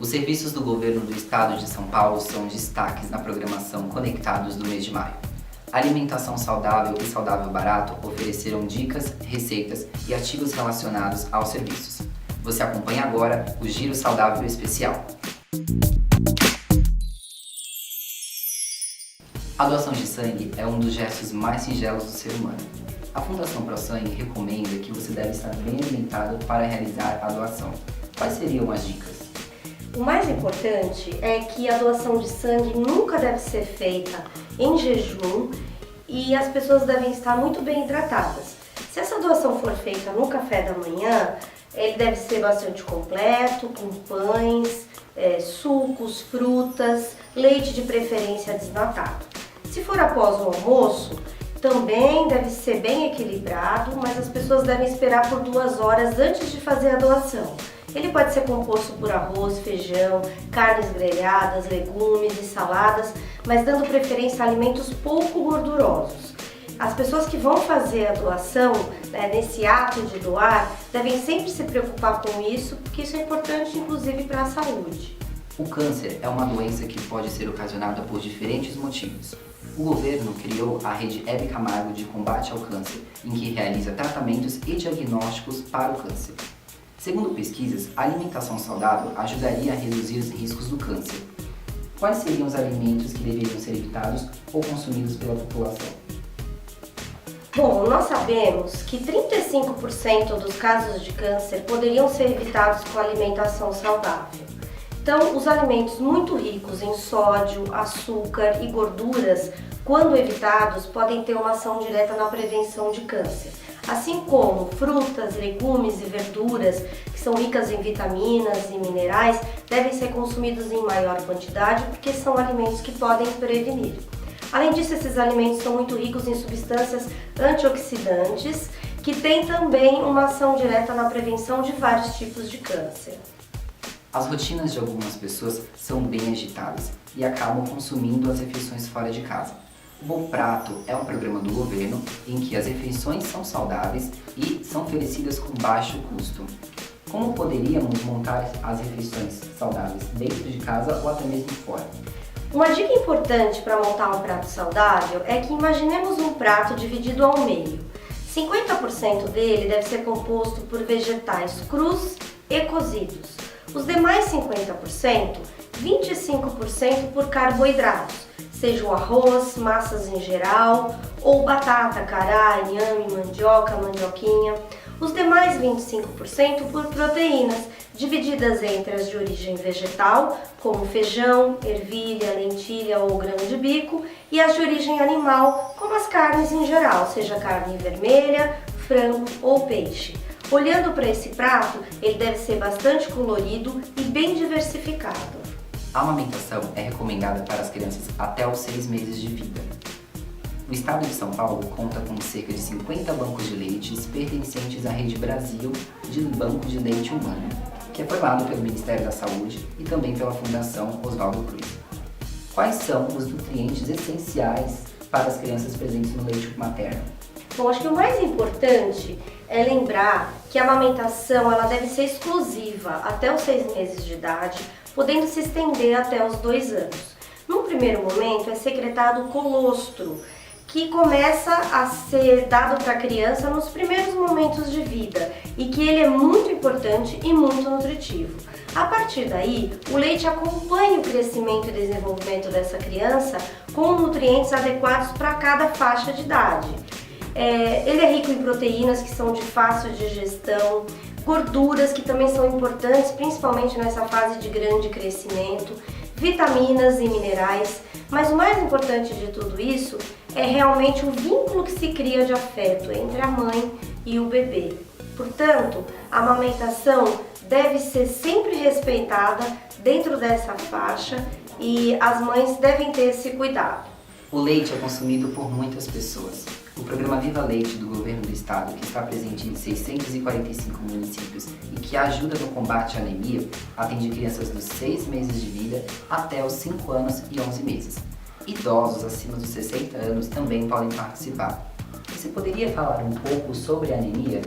Os serviços do governo do estado de São Paulo são destaques na programação Conectados do mês de maio. Alimentação saudável e saudável barato ofereceram dicas, receitas e artigos relacionados aos serviços. Você acompanha agora o Giro Saudável Especial. A doação de sangue é um dos gestos mais singelos do ser humano. A Fundação ProSangue recomenda que você deve estar bem alimentado para realizar a doação. Quais seriam as dicas? O mais importante é que a doação de sangue nunca deve ser feita em jejum e as pessoas devem estar muito bem hidratadas. Se essa doação for feita no café da manhã, ele deve ser bastante completo, com pães, sucos, frutas, leite de preferência desnatado. Se for após o almoço, também deve ser bem equilibrado, mas as pessoas devem esperar por 2 horas antes de fazer a doação. Ele pode ser composto por arroz, feijão, carnes grelhadas, legumes e saladas, mas dando preferência a alimentos pouco gordurosos. As pessoas que vão fazer a doação, nesse ato de doar, devem sempre se preocupar com isso, porque isso é importante inclusive para a saúde. O câncer é uma doença que pode ser ocasionada por diferentes motivos. O governo criou a rede Hebe Camargo de combate ao câncer, em que realiza tratamentos e diagnósticos para o câncer. Segundo pesquisas, a alimentação saudável ajudaria a reduzir os riscos do câncer. Quais seriam os alimentos que deveriam ser evitados ou consumidos pela população? Bom, nós sabemos que 35% dos casos de câncer poderiam ser evitados com alimentação saudável. Então, os alimentos muito ricos em sódio, açúcar e gorduras, quando evitados, podem ter uma ação direta na prevenção de câncer. Assim como frutas, legumes e verduras, que são ricas em vitaminas e minerais, devem ser consumidos em maior quantidade porque são alimentos que podem prevenir. Além disso, esses alimentos são muito ricos em substâncias antioxidantes, que têm também uma ação direta na prevenção de vários tipos de câncer. As rotinas de algumas pessoas são bem agitadas e acabam consumindo as refeições fora de casa. O Bom Prato é um programa do governo em que as refeições são saudáveis e são oferecidas com baixo custo. Como poderíamos montar as refeições saudáveis dentro de casa ou até mesmo fora? Uma dica importante para montar um prato saudável é que imaginemos um prato dividido ao meio. 50% dele deve ser composto por vegetais crus e cozidos. Os demais 50%, 25% por carboidratos, seja o arroz, massas em geral, ou batata, cará, inhame, mandioca, mandioquinha. Os demais 25% por proteínas, divididas entre as de origem vegetal, como feijão, ervilha, lentilha ou grão de bico, e as de origem animal, como as carnes em geral, seja carne vermelha, frango ou peixe. Olhando para esse prato, ele deve ser bastante colorido e bem diversificado. A amamentação é recomendada para as crianças até os 6 meses de vida. O estado de São Paulo conta com cerca de 50 bancos de leites pertencentes à Rede Brasil de Banco de Leite Humano, que é formado pelo Ministério da Saúde e também pela Fundação Oswaldo Cruz. Quais são os nutrientes essenciais para as crianças presentes no leite materno? Bom, acho que o mais importante é lembrar que a amamentação ela deve ser exclusiva até os 6 meses de idade, podendo se estender até os 2 anos. No primeiro momento é secretado o colostro, que começa a ser dado para a criança nos primeiros momentos de vida e que ele é muito importante e muito nutritivo. A partir daí, o leite acompanha o crescimento e desenvolvimento dessa criança com nutrientes adequados para cada faixa de idade. Ele é rico em proteínas que são de fácil digestão, gorduras que também são importantes, principalmente nessa fase de grande crescimento, vitaminas e minerais, mas o mais importante de tudo isso é realmente o vínculo que se cria de afeto entre a mãe e o bebê. Portanto, a amamentação deve ser sempre respeitada dentro dessa faixa e as mães devem ter esse cuidado. O leite é consumido por muitas pessoas. O programa Viva Leite do Governo do Estado, que está presente em 645 municípios e que ajuda no combate à anemia, atende crianças dos 6 meses de vida até os 5 anos e 11 meses. Idosos acima dos 60 anos também podem participar. Você poderia falar um pouco sobre a anemia?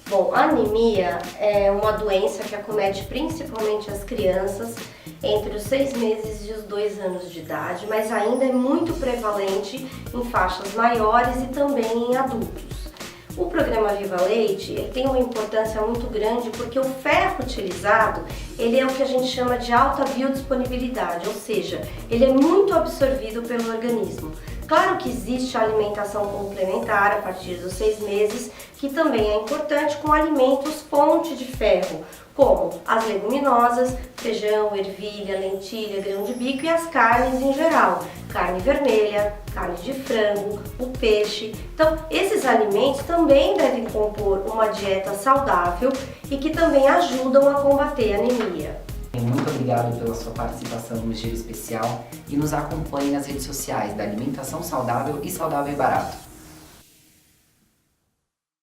Bom, a anemia é uma doença que acomete principalmente as crianças entre os 6 meses e os 2 anos de idade, mas ainda é muito prevalente em faixas maiores e também em adultos. O programa Viva Leite ele tem uma importância muito grande porque o ferro utilizado ele é o que a gente chama de alta biodisponibilidade, ou seja, ele é muito absorvido pelo organismo. Claro que existe a alimentação complementar a partir dos 6 meses, que também é importante com alimentos fonte de ferro, como as leguminosas, feijão, ervilha, lentilha, grão de bico e as carnes em geral, carne vermelha, carne de frango, o peixe. Então, esses alimentos também devem compor uma dieta saudável e que também ajudam a combater a anemia. Muito obrigado pela sua participação no Giro Especial e nos acompanhe nas redes sociais da Alimentação Saudável e Saudável e Barato.